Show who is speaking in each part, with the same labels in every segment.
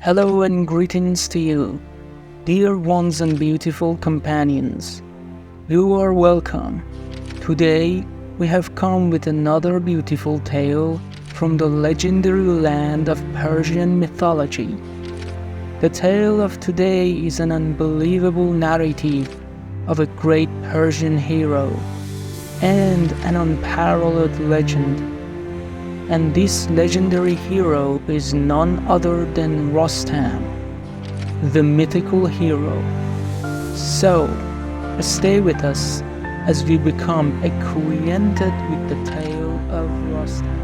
Speaker 1: Hello and greetings to you, dear ones and beautiful companions. You are welcome. Today, we have come with another beautiful tale from the legendary land of Persian mythology. The tale of today is an unbelievable narrative of a great Persian hero and an unparalleled legend. And this legendary hero is none other than Rostam, the mythical hero. So, stay with us as we become acquainted with the tale of Rostam.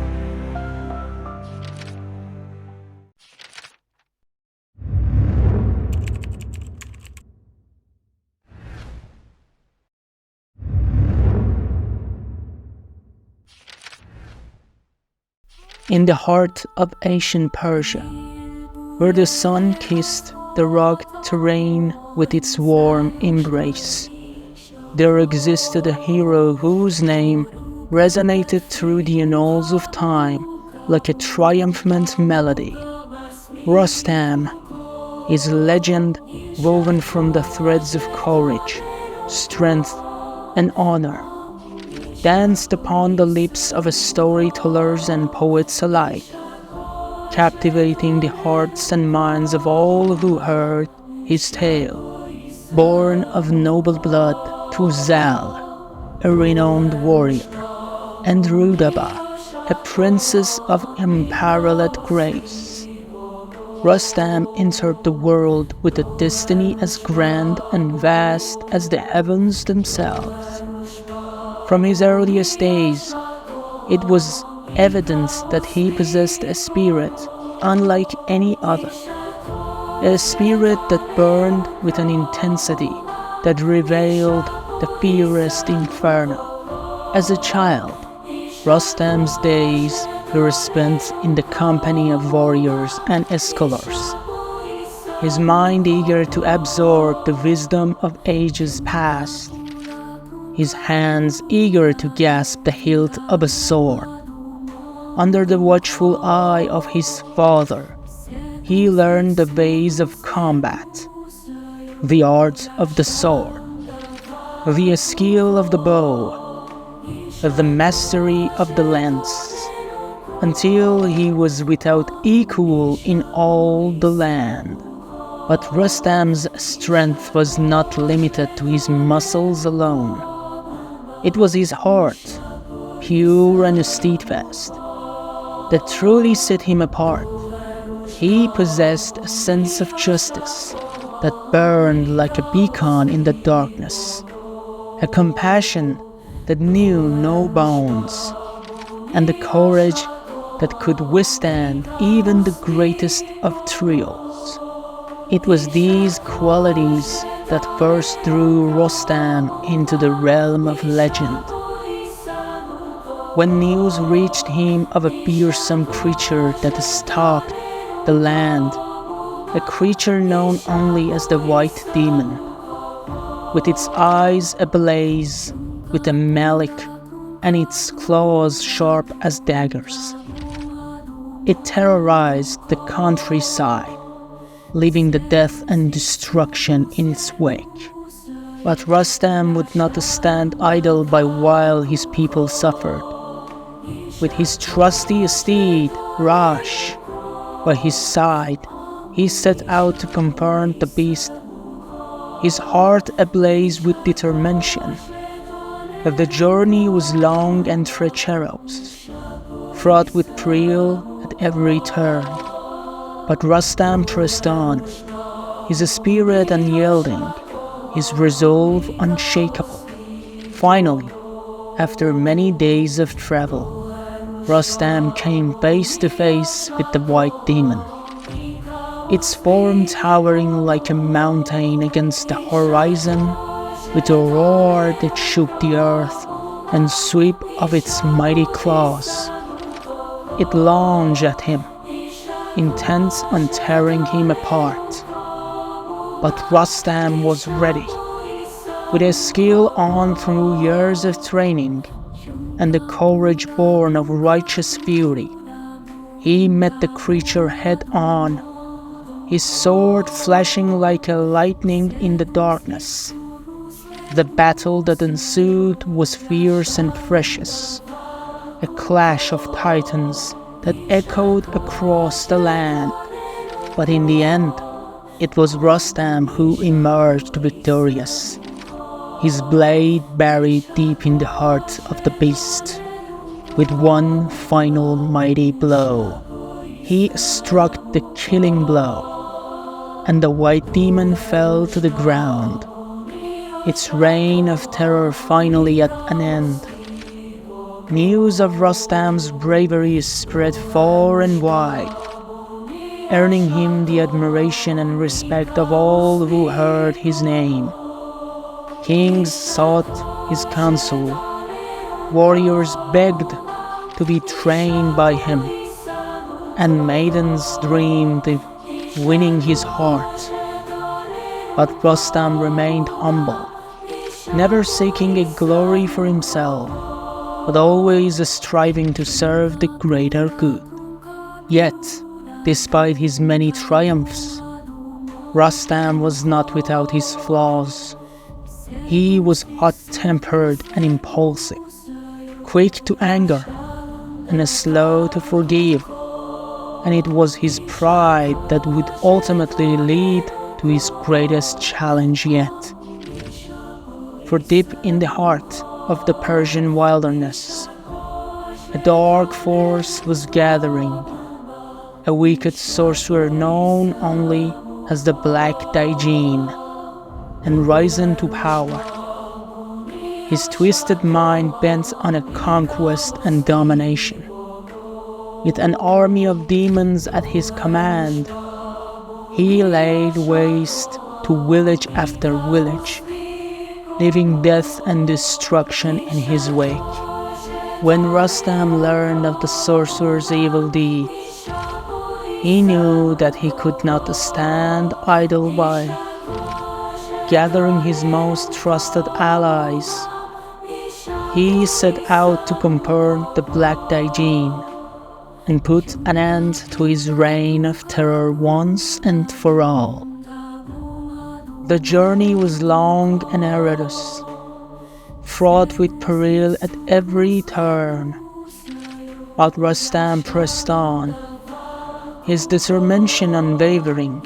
Speaker 1: In the heart of ancient Persia, where the sun kissed the rugged terrain with its warm embrace, there existed a hero whose name resonated through the annals of time like a triumphant melody. Rustam, his legend woven from the threads of courage, strength, and honor, danced upon the lips of storytellers and poets alike, captivating the hearts and minds of all who heard his tale. Born of noble blood to Zal, a renowned warrior, and Rudaba, a princess of unparalleled grace, Rustam entered the world with a destiny as grand and vast as the heavens themselves. From his earliest days, it was evident that he possessed a spirit unlike any other, a spirit that burned with an intensity that revealed the fiercest inferno. As a child, Rustam's days were spent in the company of warriors and scholars, his mind eager to absorb the wisdom of ages past, his hands eager to grasp the hilt of a sword. Under the watchful eye of his father, he learned the ways of combat, the art of the sword, the skill of the bow, the mastery of the lance, until he was without equal in all the land. But Rustam's strength was not limited to his muscles alone. It was his heart, pure and steadfast, that truly set him apart. He possessed a sense of justice that burned like a beacon in the darkness, a compassion that knew no bounds, and the courage that could withstand even the greatest of trials. It was these qualities that first drew Rostam into the realm of legend. When news reached him of a fearsome creature that stalked the land, a creature known only as the White Demon, with its eyes ablaze with a malice and its claws sharp as daggers, it terrorized the countryside, leaving the death and destruction in its wake. But Rustam would not stand idle by while his people suffered. With his trusty steed, Rash, by his side, he set out to confront the beast, his heart ablaze with determination. But the journey was long and treacherous, fraught with peril at every turn. But Rustam pressed on, his spirit unyielding, his resolve unshakable. Finally, after many days of travel, Rustam came face to face with the White Demon, its form towering like a mountain against the horizon, with a roar that shook the earth and sweep of its mighty claws. It lunged at him, intent on tearing him apart. But Rustam was ready. With a skill earned through years of training and the courage born of righteous fury, he met the creature head-on his sword flashing like a lightning in the darkness. The battle that ensued was fierce and precious, a clash of titans that echoed across the land. But in the end, it was Rostam who emerged victorious, his blade buried deep in the heart of the beast. With one final mighty blow, he struck the killing blow, and the white demon fell to the ground, its reign of terror finally at an end. News of Rostam's bravery spread far and wide, earning him the admiration and respect of all who heard his name. Kings sought his counsel, warriors begged to be trained by him, and maidens dreamed of winning his heart. But Rostam remained humble, never seeking a glory for himself, but always striving to serve the greater good. Yet, despite his many triumphs, Rostam was not without his flaws. He was hot-tempered and impulsive, quick to anger, and slow to forgive, and it was his pride that would ultimately lead to his greatest challenge yet. For deep in the heart of the Persian wilderness, a dark force was gathering, a wicked sorcerer known only as the Black Daijin, and risen to power. His twisted mind bent on a conquest and domination. With an army of demons at his command, he laid waste to village after village, leaving death and destruction in his wake. When Rustam learned of the sorcerer's evil deeds, he knew that he could not stand idle by. Gathering his most trusted allies, he set out to confront the Black Daijin and put an end to his reign of terror once and for all. The journey was long and arduous, fraught with peril at every turn, but Rostam pressed on, his determination unwavering,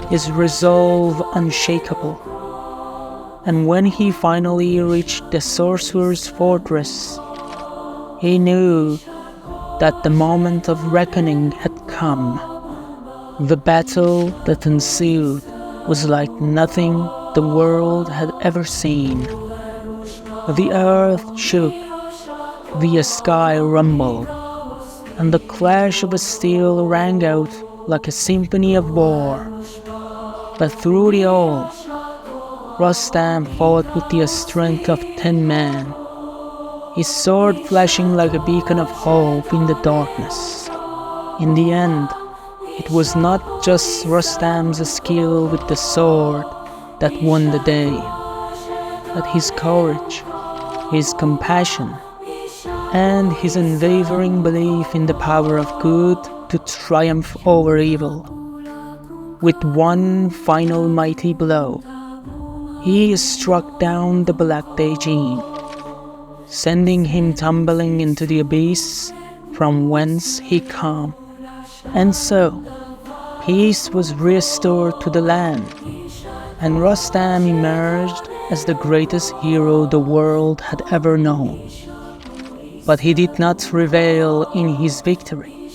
Speaker 1: his resolve unshakable. And when he finally reached the sorcerer's fortress, he knew that the moment of reckoning had come. The battle that ensued was like nothing the world had ever seen. The earth shook, the sky rumbled, and the clash of steel rang out like a symphony of war. But through it all, Rostam fought with the strength of 10 men, his sword flashing like a beacon of hope in the darkness. In the end, it was not just Rostam's skill with the sword that won the day, but his courage, his compassion, and his unwavering belief in the power of good to triumph over evil. With one final mighty blow, he struck down the Black Daijin, sending him tumbling into the abyss from whence he came. And so, peace was restored to the land, and Rostam emerged as the greatest hero the world had ever known. But he did not revel in his victory,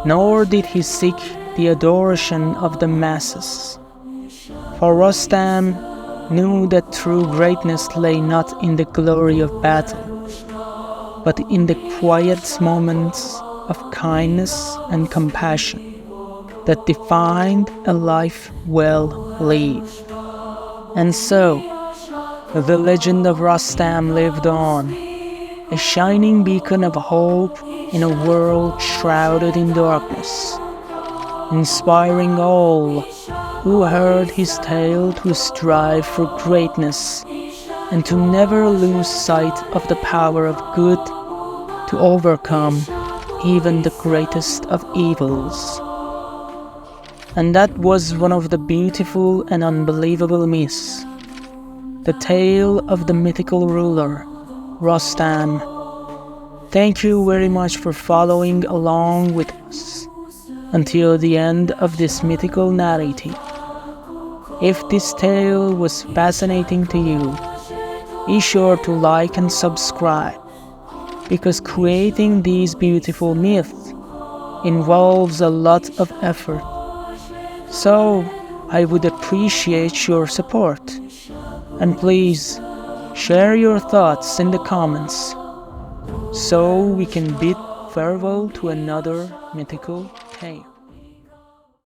Speaker 1: nor did he seek the adoration of the masses. For Rostam knew that true greatness lay not in the glory of battle, but in the quiet moments of kindness and compassion that defined a life well lived. And so, the legend of Rostam lived on, a shining beacon of hope in a world shrouded in darkness, inspiring all who heard his tale to strive for greatness and to never lose sight of the power of good to overcome even the greatest of evils. And that was one of the beautiful and unbelievable myths. The tale of the mythical ruler, Rostam. Thank you very much for following along with us until the end of this mythical narrative. If this tale was fascinating to you, be sure to like and subscribe, because creating these beautiful myths involves a lot of effort. So, I would appreciate your support. And please, share your thoughts in the comments, so we can bid farewell to another mythical tale.